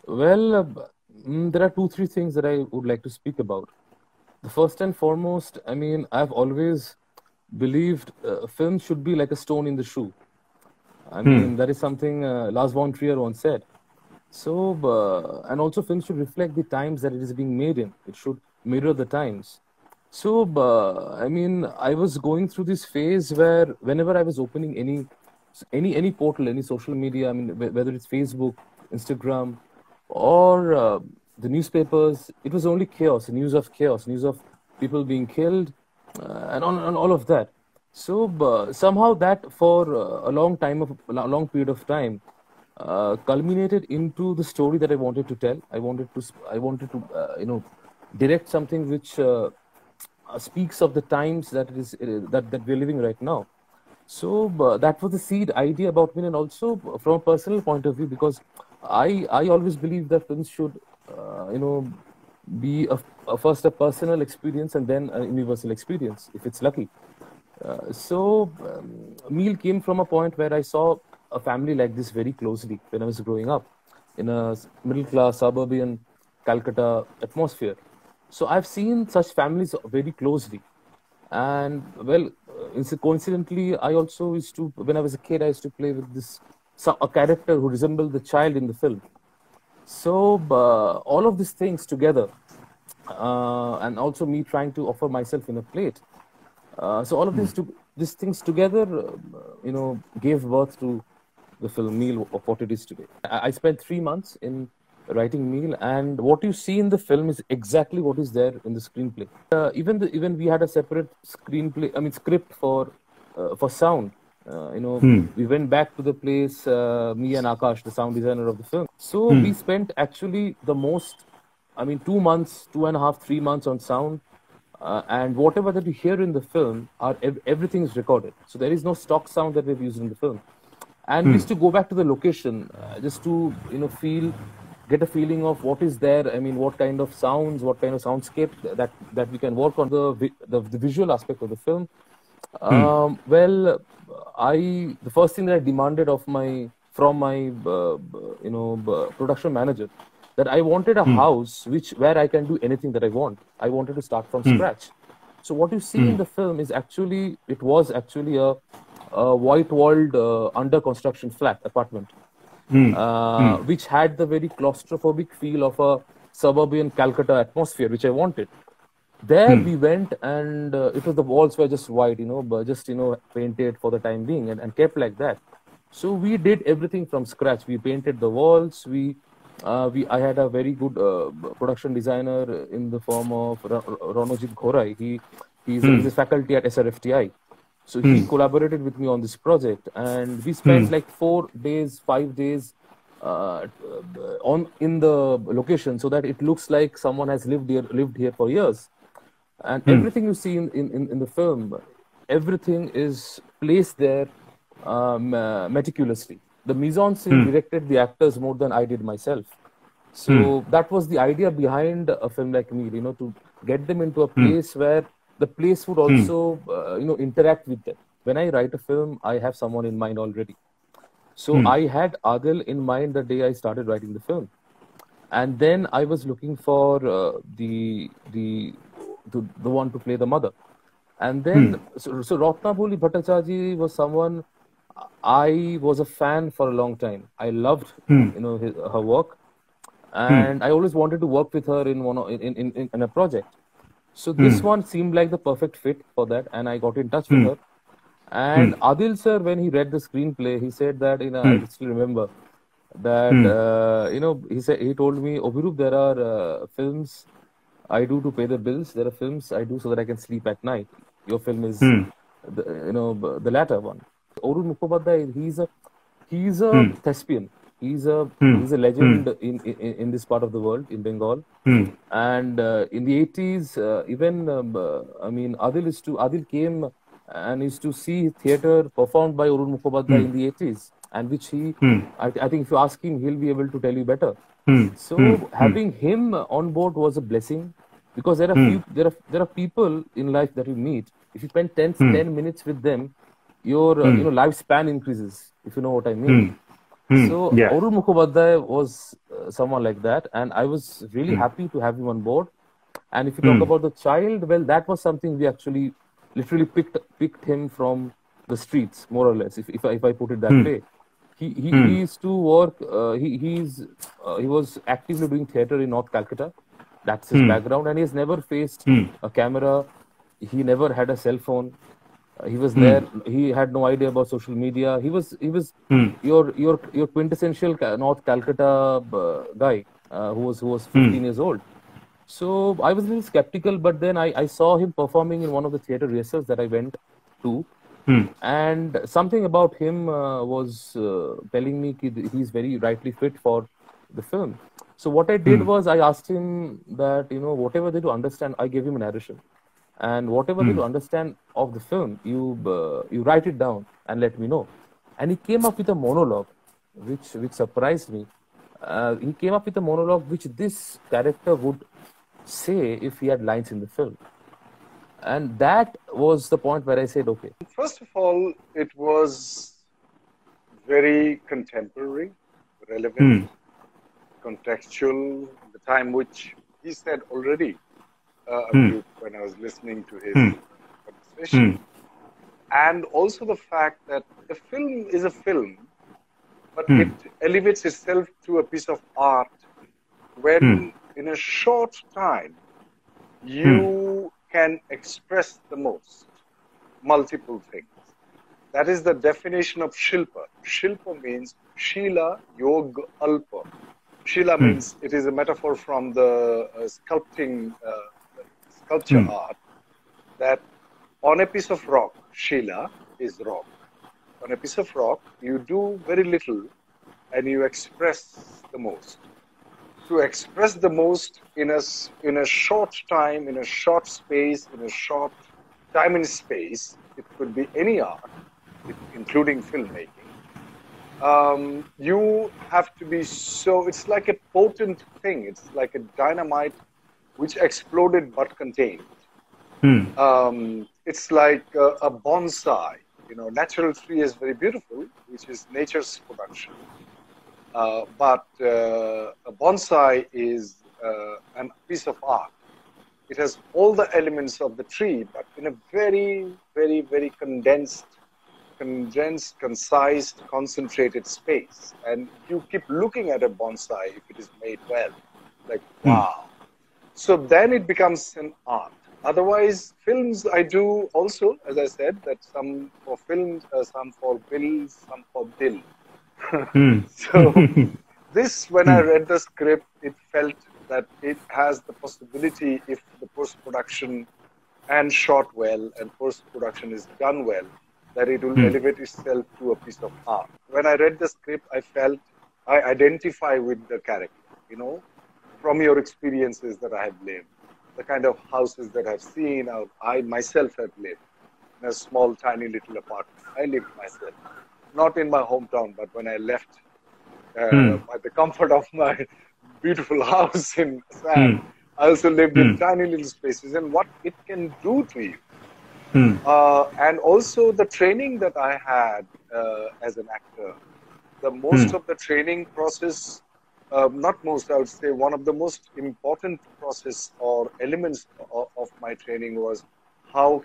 Well, there are two, three things that I would like to speak about. The first and foremost, I mean, I've always believed film should be like a stone in the shoe. I Hmm. mean, that is something Lars von Trier once said. So, and also film should reflect the times that it is being made in. It should mirror the times. So, I mean, I was going through this phase where whenever I was opening any portal, any social media, I mean, whether it's Facebook, Instagram, or the newspapers, it was only chaos, news of people being killed, and all of that. So somehow that for a long period of time, culminated into the story that I wanted to tell. I wanted to, direct something which speaks of the times that it is that we're living right now. So that was the seed idea about me, and also from a personal point of view, because I always believe that films should, be first a personal experience and then a universal experience if it's lucky. Meal came from a point where I saw a family like this very closely when I was growing up in a middle class suburban Calcutta atmosphere. So I've seen such families very closely. And well, coincidentally, I also used to, when I was a kid, I used to play with a character who resembled the child in the film. So all of these things together, and also me trying to offer myself in a plate. So all of these things together, gave birth to the film Meal of what it is today. I spent 3 months in writing Meal, and what you see in the film is exactly what is there in the screenplay. Even we had a separate screenplay, I mean script for sound. Hmm. We went back to the place, me and Akash, the sound designer of the film. So Hmm. we spent actually the most, I mean, 2 months, 2.5, 3 months on sound, and whatever that you hear in the film everything is recorded. So there is no stock sound that we've used in the film. And we Hmm. used to go back to the location, just to get a feeling of what is there. I mean, what kind of sounds, what kind of soundscape that we can work on the visual aspect of the film. Hmm. Well, the first thing that I demanded from my production manager, that I wanted a Hmm. house where I can do anything that I want. I wanted to start from Hmm. scratch. So what you see Hmm. in the film was actually a white-walled under construction flat apartment, Hmm. Hmm. which had the very claustrophobic feel of a suburban Calcutta atmosphere, which I wanted. There Hmm. we went, and it was the walls were just white, but just painted for the time being, and kept like that. So we did everything from scratch. We painted the walls. We I had a very good production designer in the form of Ronojit Ghorai. He's Hmm. a faculty at SRFTI. So he Hmm. collaborated with me on this project, and we Hmm. spent like 4 days, 5 days on in the location, so that it looks like someone has lived here for years. And Hmm. everything you see in the film, everything is placed there meticulously. The mise en scene Hmm. directed the actors more than I did myself. Hmm. So that was the idea behind a film like Me, to get them into a Hmm. place where the place would Hmm. also, interact with them. When I write a film, I have someone in mind already. So Hmm. I had Adil in mind the day I started writing the film, and then I was looking for the one to play the mother. And Hmm. then so Ratnaboli Bhattacharya was someone I was a fan for a long time. I loved Hmm. her work, Hmm. and I always wanted to work with her in a project. So Hmm. this one seemed like the perfect fit for that, and I got in touch with Hmm. her. Hmm. And Adil sir, when he read the screenplay, he said that, I Hmm. still remember that, Hmm. he told me, Obhirup, there are films I do to pay the bills. There are films I do so that I can sleep at night. Your film is Hmm. the latter one. Arun Mukhopadhyay, he's a Hmm. thespian. Hmm. He's a Hmm. legend in this part of the world, in Bengal. Hmm. And in the 80s, even I mean, Adil came and used to see theater performed by Arun Mukhopadhyay Hmm. in the 80s, and which Hmm. I think if you ask him, he'll be able to tell you better. Hmm. Hmm. So Hmm. having him on board was a blessing, because Hmm. there are people in life that you meet. If you spend Hmm. 10 minutes with them, your Hmm. lifespan increases, if you know what I mean. Hmm. Hmm. So Yeah. Arun Mukhopadhyay was someone like that, and I was really mm, happy to have him on board. And if you talk mm, about the child, well, that was something we actually literally picked him from the streets, more or less, if I put it that mm, way. He mm, used to work. He was actively doing theater in North Calcutta. That's his mm, background, and he's never faced mm, a camera. He never had a cell phone. He was mm, there. He had no idea about social media. He was mm, your quintessential North Calcutta guy who was mm, 15 years old. So I was a little skeptical, but then I saw him performing in one of the theater rehearsals that I went to, mm, and something about him was telling me he's very rightly fit for the film. So what I did mm, was I asked him that, whatever they do understand, I gave him a narration, and whatever they mm, do understand of the film, you write it down and let me know. And he came up with a monologue, which surprised me. He came up with a monologue which this character would say if he had lines in the film, and that was the point where I said, okay. First of all, it was very contemporary, relevant, mm, contextual, the time which he said already a mm, bit when I was listening to his mm, conversation. mm, And also the fact that a film is a film, but it mm, elevates itself to a piece of art mm, when, in a short time, mm, you can express the most, multiple things. That is the definition of Shilpa. Shilpa means Shila Yog Alpa. Shila mm, means it is a metaphor from the sculpture mm, art, that on a piece of rock, Shila is rock. On a piece of rock, you do very little and you express the most. To express the most in a short time, in a short space, in a short time and space, it could be any art, including filmmaking. You have to be so, it's like a potent thing. It's like a dynamite which exploded but contained. mm, It's like a bonsai. Natural tree is very beautiful, which is nature's production. But a bonsai is a piece of art. It has all the elements of the tree, but in a very, very, very concise, concentrated space. And you keep looking at a bonsai if it is made well, like, mm, wow. So then it becomes an art. Otherwise, films I do also, as I said, that some for films, some for bills, some for bill. mm, So this, when I mm, read the script, it felt that it has the possibility, if the post-production and shot well and post-production is done well, that it will mm, elevate itself to a piece of art. When I read the script, I felt I identify with the character, from your experiences that I have lived, the kind of houses that I've seen, or I myself have lived in a small, tiny little apartment. I lived myself, not in my hometown, but when I left mm, by the comfort of my beautiful house in Assam, mm, I also lived in mm, tiny little spaces, and what it can do to you. mm, And also the training that I had as an actor, the most mm, of the training process, not most, I would say one of the most important process or elements of my training was how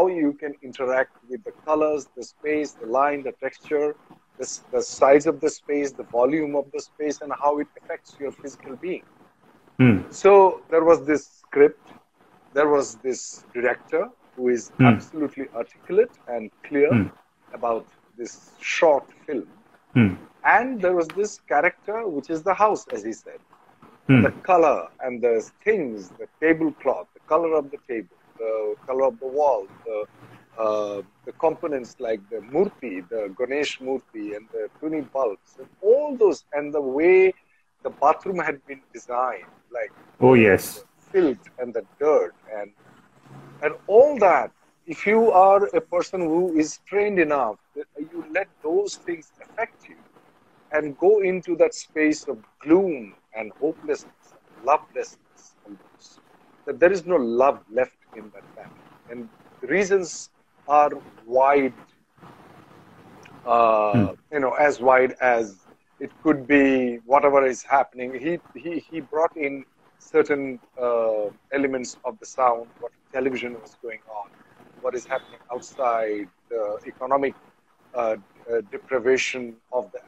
you can interact with the colors, the space, the line, the texture, the size of the space, the volume of the space, and how it affects your physical being. mm, So there was this script, there was this director who is mm, absolutely articulate and clear mm, about this short film. mm, And there was this character, which is the house, as he said. And the mm, color and the things, the tablecloth, the color of the table, the color of the wall, the components like the murti, the Ganesh murti, and the tuni bulbs, and all those, and the way the bathroom had been designed, like oh the yes, filth and the dirt, and all that. If you are a person who is trained enough, you let those things affect you and go into that space of gloom and hopelessness and lovelessness almost. That there is no love left in that family. And the reasons are wide, mm, as wide as It could be whatever is happening. He brought in certain elements of the sound, what television was going on, what is happening outside, the economic uh, deprivation of the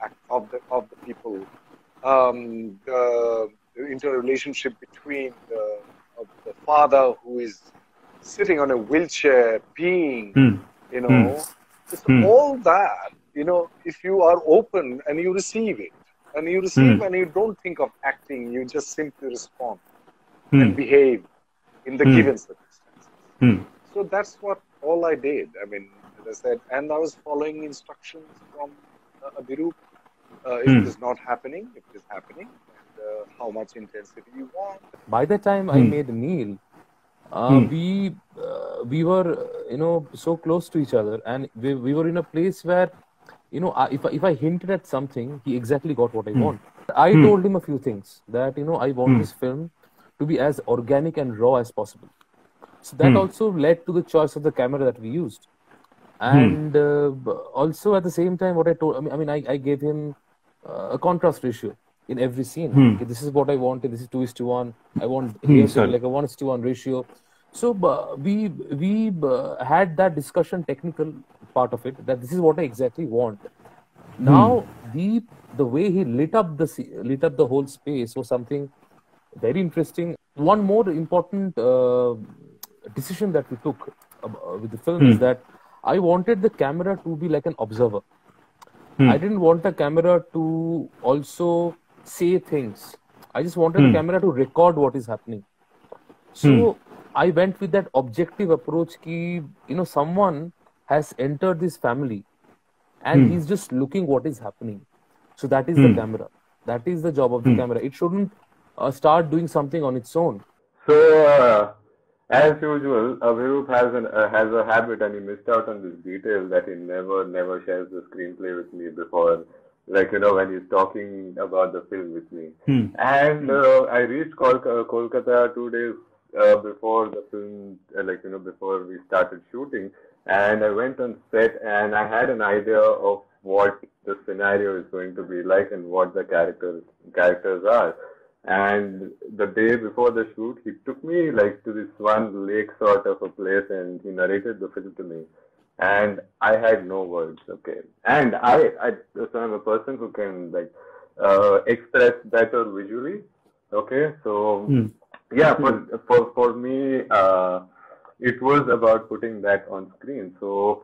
people, the interrelationship between the father who is sitting on a wheelchair, peeing, Hmm. you Hmm. know. It's Hmm. all that, if you are open and you receive it, and you receive Hmm. and you don't think of acting, you just simply respond Hmm. and behave in the Hmm. given circumstances. Hmm. So that's what all I did. I mean, as I said, and I was following instructions from Abhirup. If it Hmm. is not happening, if it is happening, and how much intensity you want. By the time I Hmm. made Neil, Hmm. we were so close to each other, and we were in a place where if I hinted at something, he exactly got what I Hmm. want. I Hmm. told him a few things that I want Hmm. this film to be as organic and raw as possible. So that Hmm. also led to the choice of the camera that we used. Hmm. And also at the same time, what I told, I gave him a contrast ratio in every scene. Hmm. Okay, this is what I wanted. This is 2:1. I want Hmm. here to be Sorry. like a 1:1 ratio. So we had that discussion, technical part of it, that this is what I exactly want. Hmm. Now the way he lit up the whole space was something very interesting. One more important decision that we took with the film is Hmm. that I wanted the camera to be like an observer. Hmm. I didn't want the camera to also say things. I just wanted the Hmm. camera to record what is happening. Hmm. So I went with that objective approach ki, someone has entered this family and Hmm. he's just looking what is happening. So that is the Hmm. camera. That is the job of the Hmm. camera. It shouldn't start doing something on its own. So, as usual, Abhirup has a habit, and he missed out on this detail that he never shares the screenplay with me before, like when he's talking about the film with me. Hmm. And I reached Kolkata 2 days before the film, before we started shooting, and I went on set, and I had an idea of what the scenario is going to be like and what the characters are. And the day before the shoot, he took me like to this one lake sort of a place, and he narrated the film to me. And I had no words, okay. And so I'm a person who can like express better visually, okay. So Hmm. yeah, for me, it was about putting that on screen. So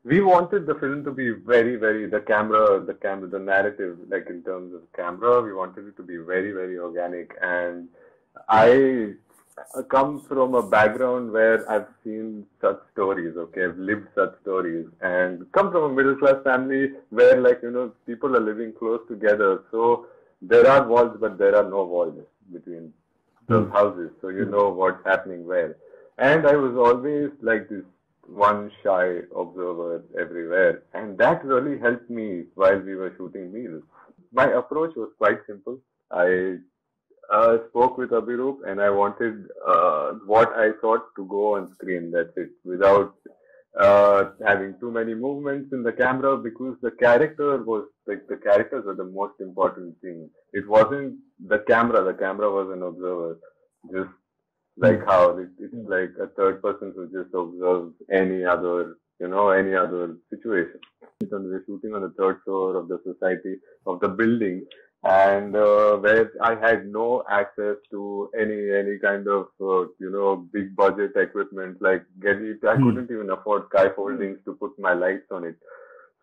we wanted the film to be very the narrative, like in terms of camera, we wanted it to be very organic. And I come from a background where I've seen such stories, okay, I've lived such stories, and come from a middle class family where, like, people are living close together. So there are walls, but there are no walls between those houses. So you know what's happening where. And I was always like this one shy observer everywhere. And that really helped me while we were shooting meals. My approach was quite simple. I spoke with Abhirup, and I wanted what I thought to go on screen. That's it, without having too many movements in the camera, because the characters were the most important thing. It wasn't the camera. The camera was an observer, just like how it's like a third person who just observes any other situation. And we're shooting on the third floor of the society of the building, and where I had no access to any kind of big budget equipment, like get it. I couldn't even afford scaffoldings to put my lights on it.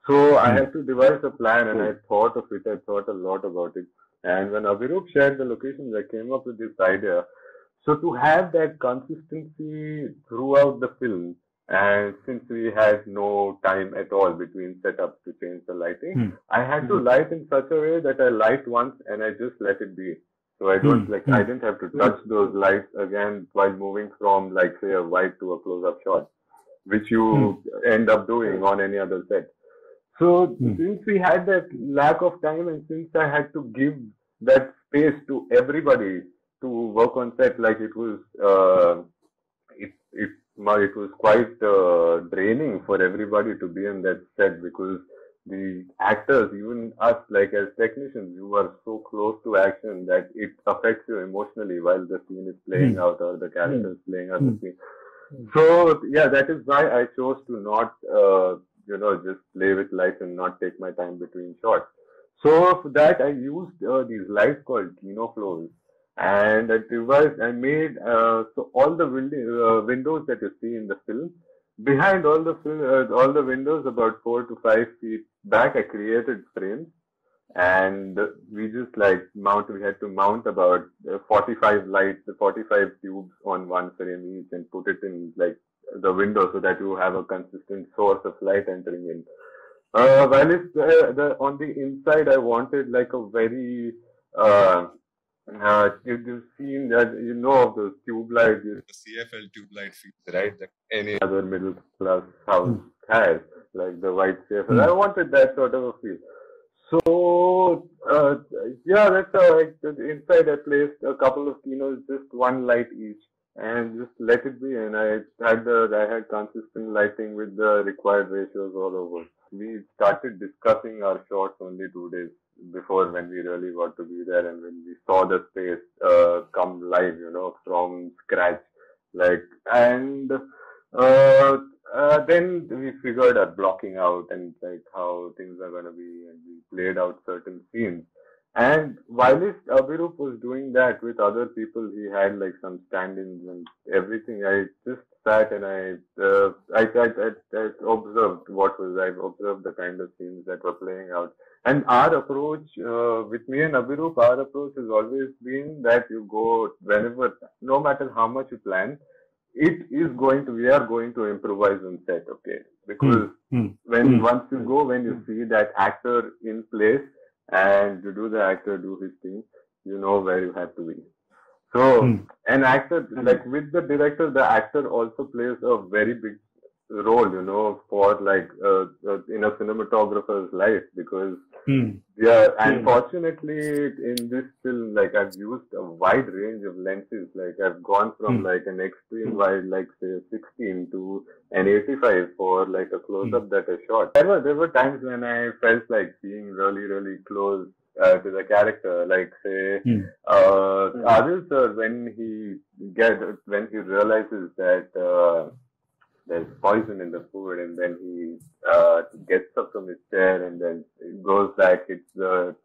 So I had to devise a plan, and I thought of it. I thought a lot about it. And when Abhirup shared the locations, I came up with this idea. So to have that consistency throughout the film, and since we had no time at all between setups to change the lighting, I had to light in such a way that I light once and I just let it be. So I didn't have to touch those lights again while moving from, like, say, a wide to a close-up shot, which you end up doing on any other set. So since we had that lack of time, and since I had to give that space to everybody to work on set, like it was quite draining for everybody to be on that set, because the actors, even us, like as technicians, you are so close to action that it affects you emotionally while the scene is playing out or the character is playing out the scene. So yeah, that is why I chose to not, just play with lights and not take my time between shots. So for that, I used these lights called Kino flows, and a device I made. So all the windows that you see in the film, behind all the windows, about 4 to 5 feet back, I created frames, and we just like we had to mount about 45 lights, 45 tubes on one frame each, and put it in like the window so that you have a consistent source of light entering in. While it's on the inside, I wanted like a very uh, you've seen that, of those tube lights, the CFL tube light fields, right? That any other middle class house has, like the white CFL. I wanted that sort of a feel. So, yeah, that's how inside I placed a couple of kinos, just one light each, and just let it be. And I had consistent lighting with the required ratios all over. We started discussing our shots only 2 days before, when we really got to be there, and when we saw the space come live, from scratch, like, and then we figured out blocking out and like how things are going to be, and we played out certain scenes. And while Abhirup was doing that with other people, he had like some stand-ins and everything. I just sat and I observed I've observed the kind of scenes that were playing out. And our approach, with me and Abhirup, our approach has always been that you go whenever, no matter how much you plan, we are going to improvise on set, okay? Because when you see that actor in place and you do the actor do his thing, you know where you have to be. So, an actor, like with the director, the actor also plays a very big role, for like, in a cinematographer's life, because unfortunately in this film, like I've used a wide range of lenses. Like I've gone from like an extreme wide, like say 16 to an 85 for like a close up that I shot. There were times when I felt like being really, really close to the character, like say, Adil sir, when he realizes that, there's poison in the food, and then he gets up from his chair and then goes back. It's the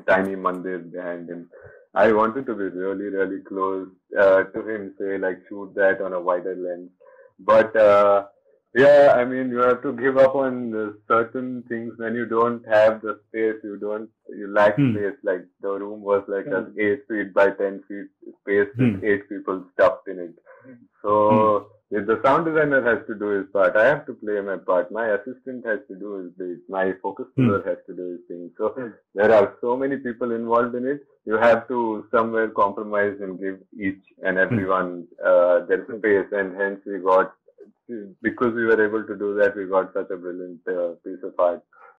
tiny mandir behind him. I wanted to be really, really close to him, say like shoot that on a wider lens. But yeah, I mean, you have to give up on certain things when you don't have the space. You lack space. Like the room was like an 8 feet by 10 feet space with 8 people stuffed in it. So if the sound designer has to do his part, I have to play my part. My assistant has to do his bit. My focus puller has to do his thing. So there are so many people involved in it. You have to somewhere compromise and give each and everyone their space. And hence because we were able to do that, we got such a brilliant piece of art.